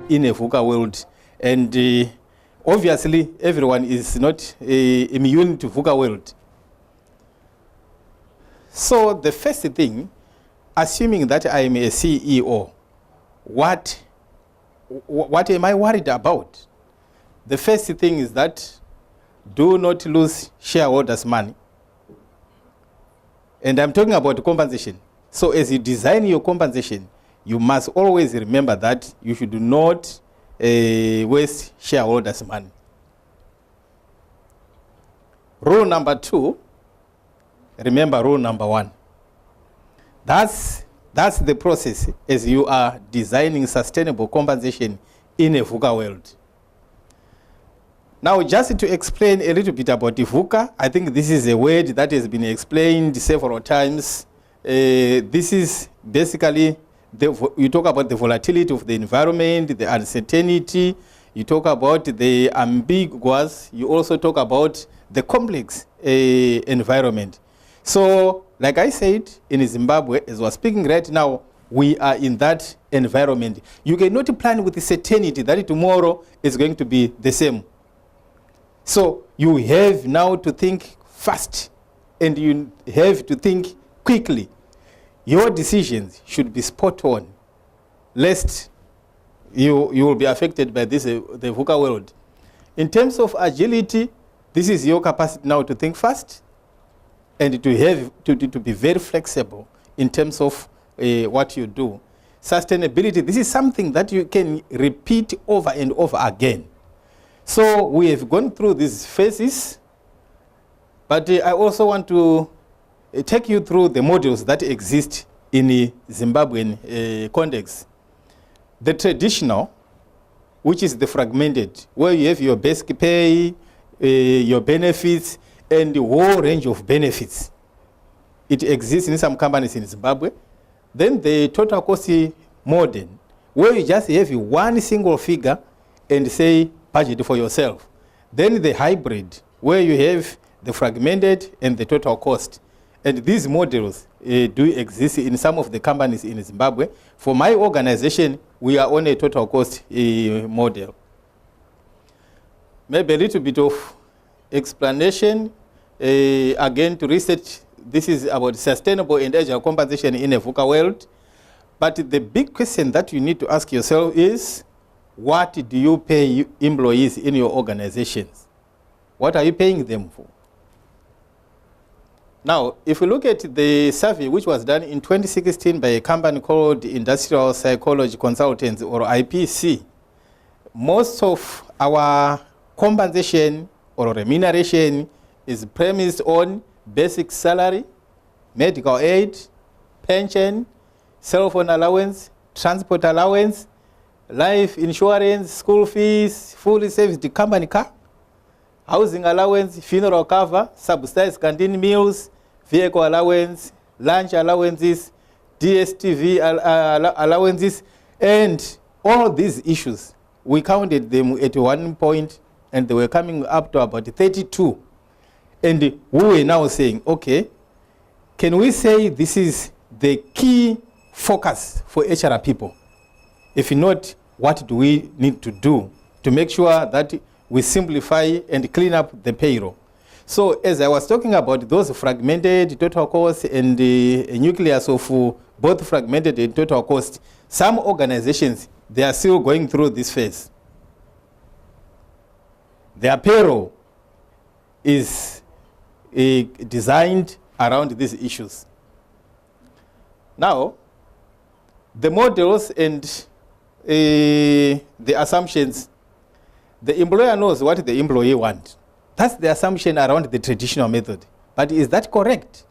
in a VUCA world. And obviously, everyone is not immune to VUCA world. So the first thing, assuming that I am a CEO, what am I worried about? The first thing is that do not lose shareholders' money. And I'm talking about compensation. So as you design your compensation, you must always remember that you should not waste shareholders' money. Rule number 2, remember rule number 1. That's the process as you are designing sustainable compensation in a VUCA world. Now, just to explain a little bit about the VUCA, I think this is a word that has been explained several times. This is basically, you talk about the volatility of the environment, the uncertainty, you talk about the ambiguous, you also talk about the complex environment. So, like I said, in Zimbabwe, as we're speaking right now, we are in that environment. You cannot plan with the certainty that tomorrow is going to be the same. So you have now to think fast, and you have to think quickly. Your decisions should be spot on, lest you will be affected by this, the VUCA world. In terms of agility, this is your capacity now to think fast and to be very flexible in terms of what you do. Sustainability, this is something that you can repeat over and over again. So we have gone through these phases, but I also want to take you through the models that exist in the Zimbabwean context. The traditional, which is the fragmented, where you have your basic pay, your benefits, and the whole range of benefits. It exists in some companies in Zimbabwe. Then the total cost modern, where you just have one single figure and say, budget for yourself. Then the hybrid, where you have the fragmented and the total cost. And these models do exist in some of the companies in Zimbabwe. For my organization, we are on a total cost model. Maybe a little bit of explanation. Again, to research, this is about sustainable and agile compensation in a VUCA world. But the big question that you need to ask yourself is, what do you pay employees in your organizations? What are you paying them for? Now, if we look at the survey which was done in 2016 by a company called Industrial Psychology Consultants, or IPC, most of our compensation or remuneration is premised on basic salary, medical aid, pension, cell phone allowance, transport allowance, life insurance, school fees, fully serviced company car, housing allowance, funeral cover, subsidized canteen meals, vehicle allowance, lunch allowances, DSTV allowances, and all these issues. We counted them at one point, and they were coming up to about 32. And we were now saying, okay, can we say this is the key focus for HR people? If not, what do we need to do to make sure that we simplify and clean up the payroll? So as I was talking about those fragmented total costs and the nucleus of both fragmented and total cost, some organizations, they are still going through this phase. Their payroll is designed around these issues. Now, the models and the assumptions, the employer knows what the employee wants. That's the assumption around the traditional method. But is that correct?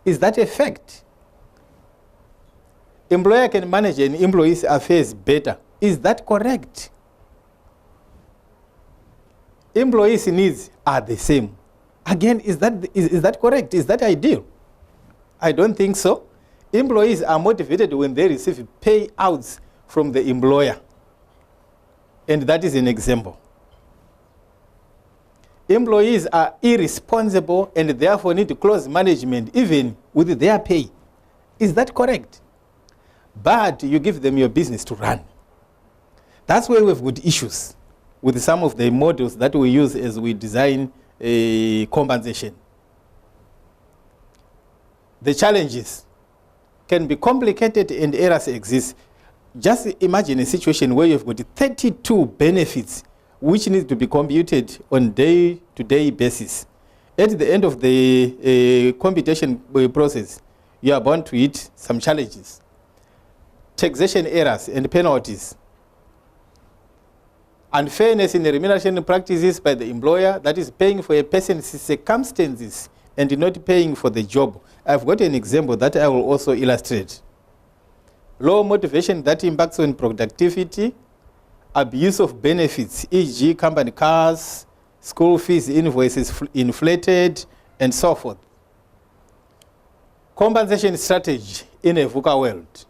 Is that a fact? Employer can manage an employee's affairs better. Is that correct? Employees' needs are the same. Again, is that correct? Is that ideal? I don't think so. Employees are motivated when they receive payouts from the employer. And that is an example. Employees are irresponsible and therefore need close management even with their pay. Is that correct? But you give them your business to run. That's where we've got issues with some of the models that we use as we design a compensation. The challenges can be complicated and errors exist. Just imagine a situation where you've got 32 benefits which need to be computed on day-to-day basis. At the end of the computation process, you are bound to hit some challenges. Taxation errors and penalties. Unfairness in the remuneration practices by the employer, that is paying for a person's circumstances and not paying for the job. I've got an example that I will also illustrate. Low motivation that impacts on productivity, abuse of benefits, e.g. company cars, school fees, invoices inflated, and so forth. Compensation strategy in a VUCA world.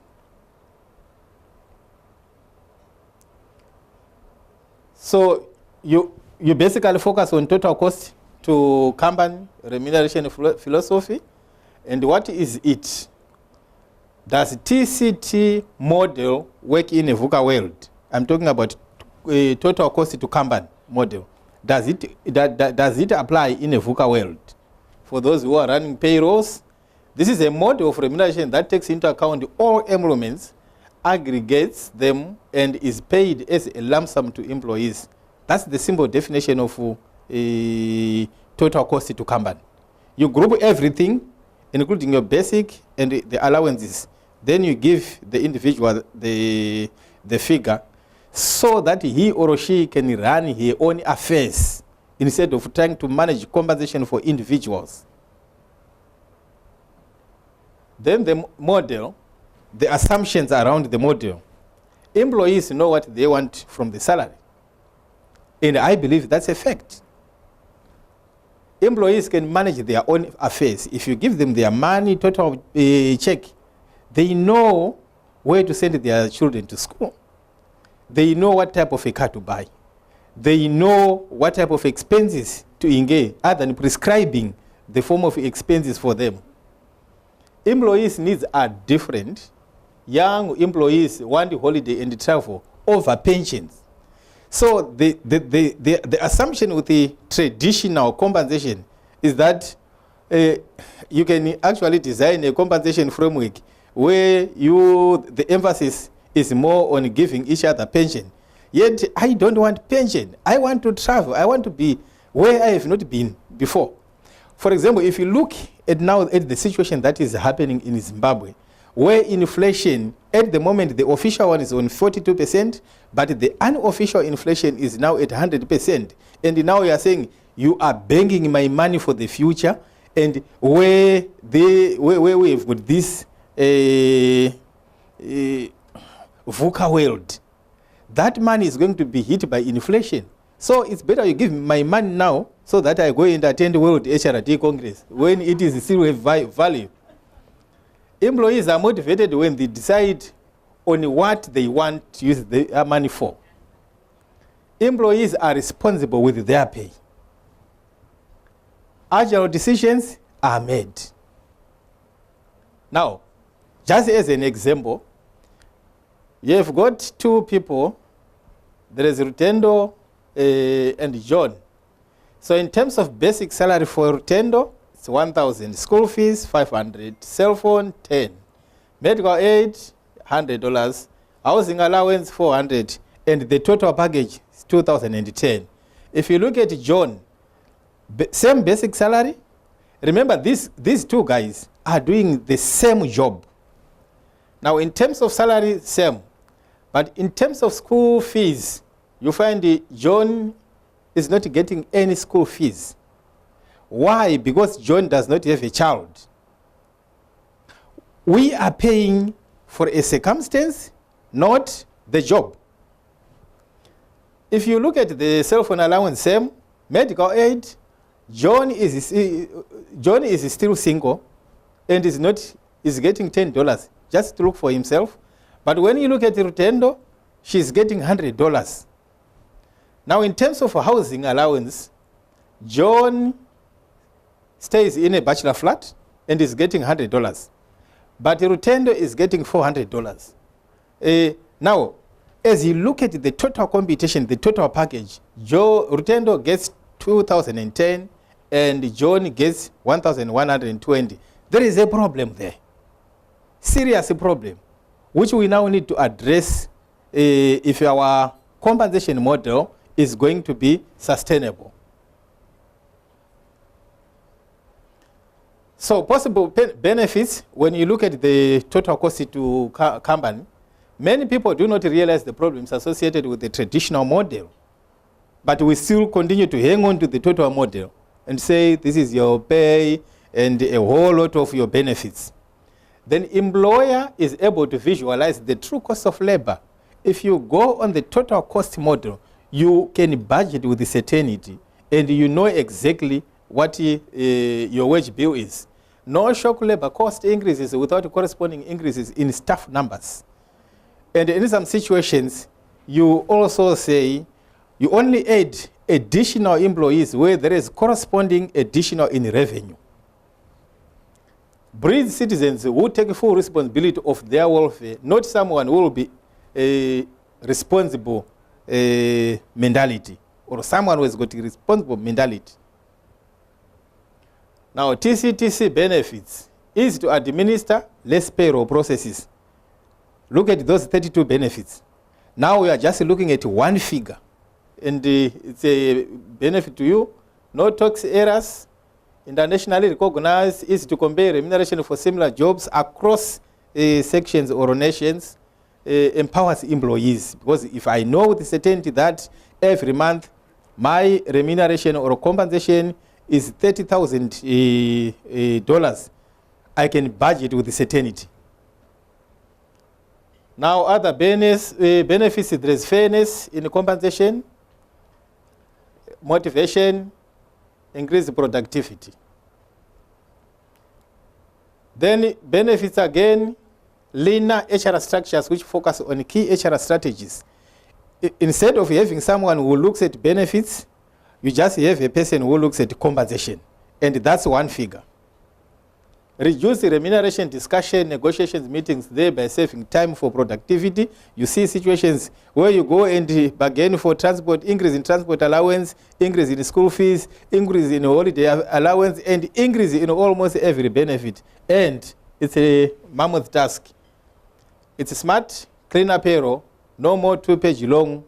So you basically focus on total cost to company remuneration philosophy. And what is it? Does TCT model work in a VUCA world? I'm talking about total cost to company model. Does it apply in a VUCA world? For those who are running payrolls, this is a model of remuneration that takes into account all enrollments, aggregates them, and is paid as a lump sum to employees. That's the simple definition of total cost to company. You group everything, including your basic and the allowances. Then you give the individual the figure so that he or she can run his own affairs instead of trying to manage compensation for individuals. Then the model, the assumptions around the model. Employees know what they want from the salary. And I believe that's a fact. Employees can manage their own affairs. If you give them their money, total check, they know where to send their children to school. They know what type of a car to buy. They know what type of expenses to engage, other than prescribing the form of expenses for them. Employees' needs are different. Young employees want holiday and travel over pensions. So the assumption with the traditional compensation is that you can actually design a compensation framework where the emphasis is more on giving each other pension. Yet I don't want pension. I want to travel. I want to be where I have not been before. For example, if you look at now at the situation that is happening in Zimbabwe, where inflation, at the moment, the official one is on 42%, but the unofficial inflation is now at 100%. And now you are saying, you are banking my money for the future, and where we have got this VUCA world, that money is going to be hit by inflation. So it's better you give me my money now so that I go and attend World HRT Congress when it is still a value. Employees are motivated when they decide on what they want to use their money for. Employees are responsible with their pay. Agile decisions are made. Now, just as an example, you have got two people. There is Rutendo and John. So in terms of basic salary for Rutendo, it's 1,000. School fees, 500. Cell phone, 10. Medical aid, $100. Housing allowance, 400. And the total package is 2,010. If you look at John, same basic salary. Remember, these two guys are doing the same job. Now, in terms of salary, same. But in terms of school fees, you find John is not getting any school fees. Why? Because John does not have a child. We are paying for a circumstance, not the job. If you look at the cell phone allowance, same. Medical aid, John is still single and is getting $10 just to look for himself. But when you look at Rutendo, she's getting $100. Now, in terms of housing allowance, John stays in a bachelor flat and is getting $100. But Rutendo is getting $400. Now, as you look at the total computation, the total package, Joe Rutendo gets 2010 and John gets 1120. There is a problem there. Serious problem, which we now need to address if our compensation model is going to be sustainable. So possible benefits, when you look at the total cost to company, many people do not realize the problems associated with the traditional model, but we still continue to hang on to the total model and say this is your pay and a whole lot of your benefits. Then employer is able to visualize the true cost of labor. If you go on the total cost model, you can budget with certainty and you know exactly what your wage bill is. No shock labor cost increases without corresponding increases in staff numbers. And in some situations, you also say you only add additional employees where there is corresponding additional in revenue. Breed citizens who take full responsibility of their welfare, not someone who will be a responsible mentality, or someone who has got a responsible mentality. Now, TCTC benefits is to administer less payroll processes. Look at those 32 benefits. Now we are just looking at one figure, and it's a benefit to you. No tax errors, internationally recognized, is to compare remuneration for similar jobs across sections or nations, empowers employees. Because if I know with certainty that every month my remuneration or compensation is $30,000, I can budget with certainty. Now, other benefits, there is fairness in compensation, motivation, increased productivity. Then benefits again, leaner HR structures which focus on key HR strategies. Instead of having someone who looks at benefits, you just have a person who looks at compensation, and that's one figure. Reduce the remuneration discussion, negotiations, meetings, thereby saving time for productivity. You see situations where you go and bargain for transport, increase in transport allowance, increase in school fees, increase in holiday allowance, and increase in almost every benefit. And it's a mammoth task. It's smart, cleaner payroll, no more 2-page long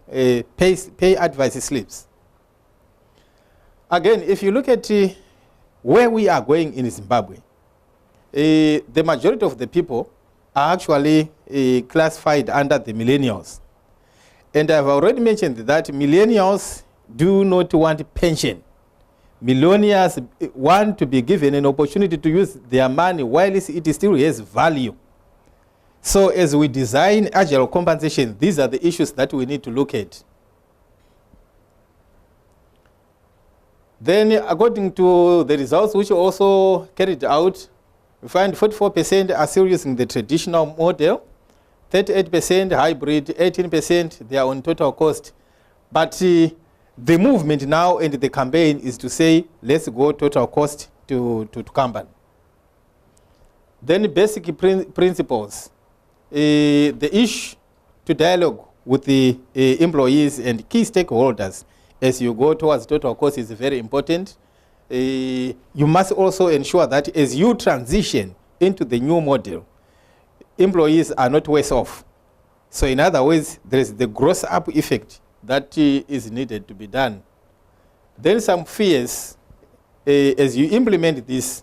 pay advice slips. Again, if you look at where we are going in Zimbabwe, the majority of the people are actually classified under the millennials. And I've already mentioned that millennials do not want pension. Millennials want to be given an opportunity to use their money while it still has value. So as we design agile compensation, these are the issues that we need to look at. Then according to the results which are also carried out, we find 44% are still using the traditional model, 38% hybrid, 18% they are on total cost. But the movement now and the campaign is to say, let's go total cost to company. Then basic principles. The issue to dialogue with the employees and key stakeholders as you go towards total cost is very important. You must also ensure that as you transition into the new model, employees are not worse off. So in other words, there is the gross up effect that is needed to be done. Then some fears, as you implement this,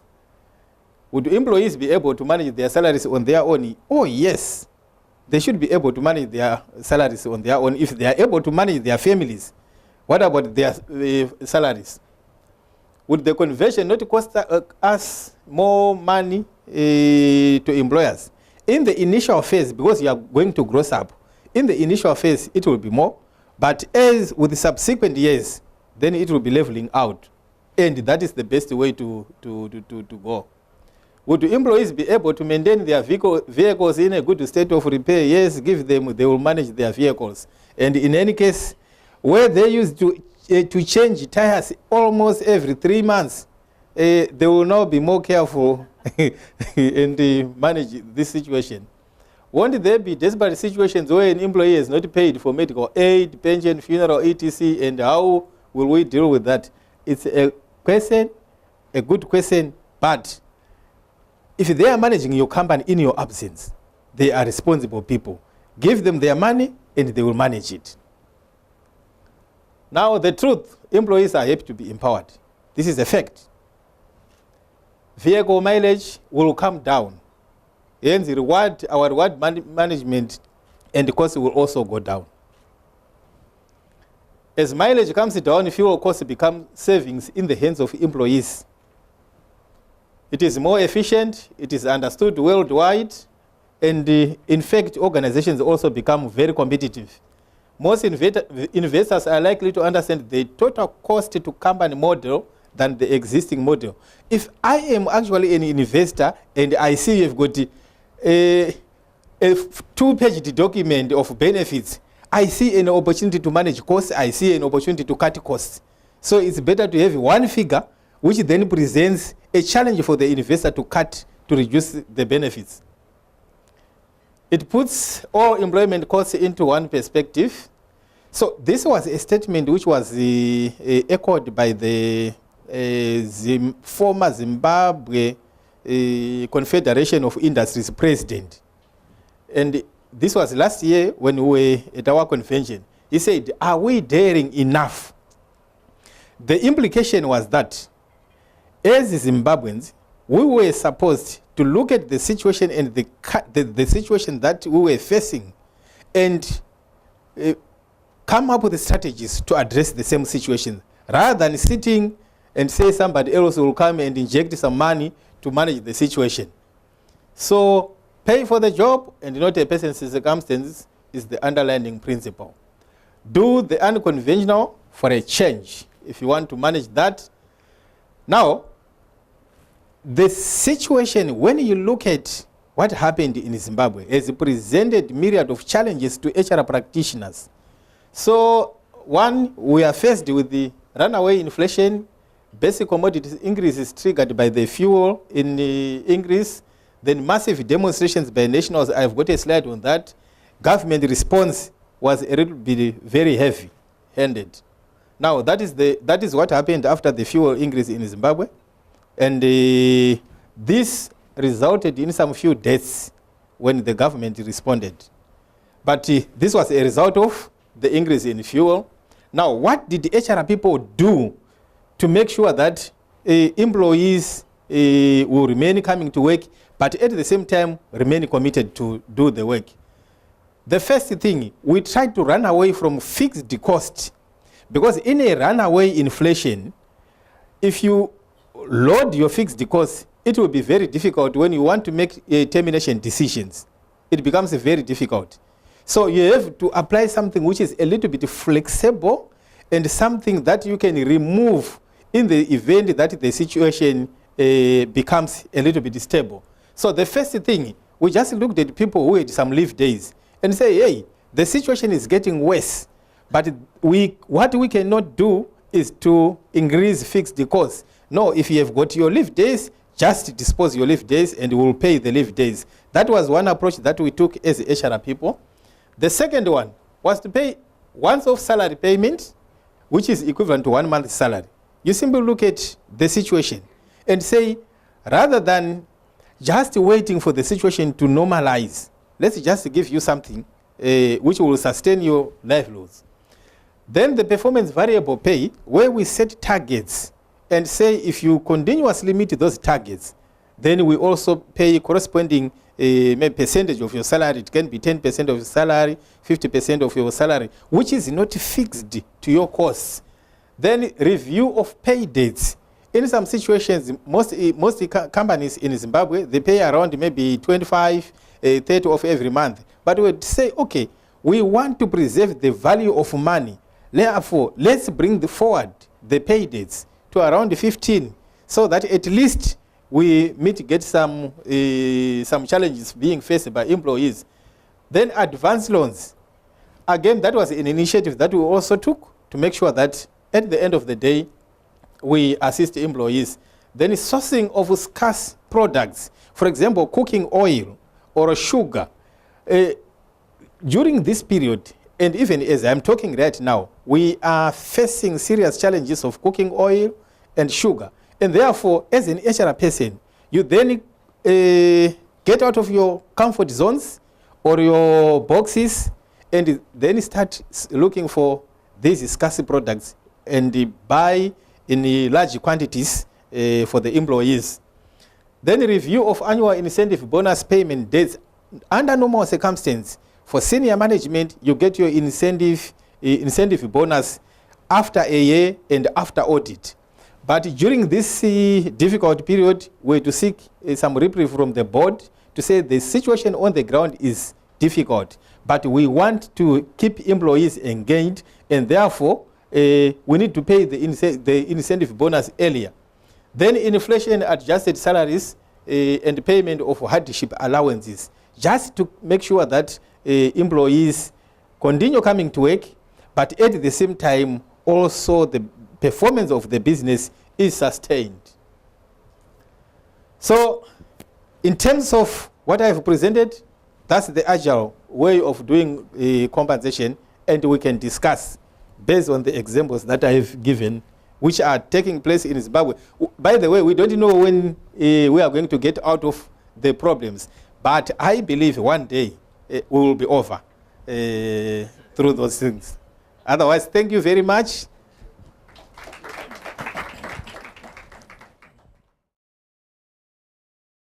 would employees be able to manage their salaries on their own? Oh yes, they should be able to manage their salaries on their own if they are able to manage their families. What about their salaries? Would the conversion not cost us more money to employers? In the initial phase, because you are going to gross up, in the initial phase it will be more, but as with the subsequent years, then it will be leveling out. And that is the best way to go. Would employees be able to maintain their vehicles in a good state of repair? Yes, give them, they will manage their vehicles. And in any case, where they used to change tires almost every 3 months, they will now be more careful and manage this situation. Won't there be desperate situations where an employee is not paid for medical aid, pension, funeral, etc., and how will we deal with that? It's a question, a good question, but if they are managing your company in your absence, they are responsible people. Give them their money and they will manage it. Now, the truth, employees are happy to be empowered. This is a fact. Vehicle mileage will come down. Hence, our reward management and the cost will also go down. As mileage comes down, fuel costs become savings in the hands of employees. It is more efficient, it is understood worldwide, and in fact, organizations also become very competitive. Most investors are likely to understand the total cost to company model than the existing model. If I am actually an investor and I see you've got a two-page document of benefits, I see an opportunity to manage costs, I see an opportunity to cut costs. So it's better to have one figure which then presents a challenge for the investor to reduce the benefits. It puts all employment costs into one perspective. So this was a statement which was echoed by the former Zimbabwe Confederation of Industries president. And this was last year when we were at our convention. He said, are we daring enough? The implication was that as Zimbabweans, we were supposed to look at the situation and the situation that we were facing and come up with strategies to address the same situation, rather than sitting and say somebody else will come and inject some money to manage the situation. So pay for the job and not a person's circumstances is the underlying principle. Do the unconventional for a change if you want to manage that. Now, the situation, when you look at what happened in Zimbabwe, has presented myriad of challenges to HR practitioners. So, one, we are faced with the runaway inflation, basic commodities increases triggered by the fuel in increase, then massive demonstrations by nationals. I've got a slide on that. Government response was a little bit very heavy-handed. Now, that is what happened after the fuel increase in Zimbabwe. And this resulted in some few deaths when the government responded. But this was a result of the increase in fuel. Now, what did HR people do to make sure that employees will remain coming to work, but at the same time remain committed to do the work? The first thing, we tried to run away from fixed cost, because in a runaway inflation, if you load your fixed costs, it will be very difficult when you want to make termination decisions. It becomes very difficult. So you have to apply something which is a little bit flexible and something that you can remove in the event that the situation becomes a little bit stable. So the first thing, we just looked at people who had some leave days and say, hey, the situation is getting worse, but what we cannot do is to increase fixed costs. No, if you have got your leave days, just dispose your leave days and we'll pay the leave days. That was one approach that we took as HR people. The second one was to pay once-off salary payment, which is equivalent to 1 month's salary. You simply look at the situation and say, rather than just waiting for the situation to normalize, let's just give you something which will sustain your livelihoods. Then the performance variable pay, where we set targets and say if you continuously meet those targets, then we also pay corresponding percentage of your salary. It can be 10% of your salary, 50% of your salary, which is not fixed to your costs. Then review of pay dates. In some situations, most companies in Zimbabwe, they pay around maybe 25, 30 of every month. But we would say, okay, we want to preserve the value of money. Therefore, let's bring forward the pay dates to around 15, so that at least we mitigate some challenges being faced by employees. Then advance loans. Again, that was an initiative that we also took to make sure that at the end of the day, we assist employees. Then sourcing of scarce products. For example, cooking oil or sugar. during this period, and even as I'm talking right now, we are facing serious challenges of cooking oil and sugar. And therefore, as an HR person, you then get out of your comfort zones or your boxes and then start looking for these scarce products and buy in large quantities for the employees. Then review of annual incentive bonus payment dates. Under normal circumstances, for senior management, you get your incentive bonus after a year and after audit. But during this difficult period, we had to seek some reprieve from the board to say the situation on the ground is difficult, but we want to keep employees engaged, and therefore we need to pay the incentive bonus earlier. Then inflation adjusted salaries and payment of hardship allowances, just to make sure that employees continue coming to work, but at the same time also the performance of the business is sustained. So in terms of what I have presented, that's the agile way of doing compensation, and we can discuss based on the examples that I have given, which are taking place in Zimbabwe. By the way, we don't know when we are going to get out of the problems, but I believe one day we will be over through those things. Otherwise, thank you very much.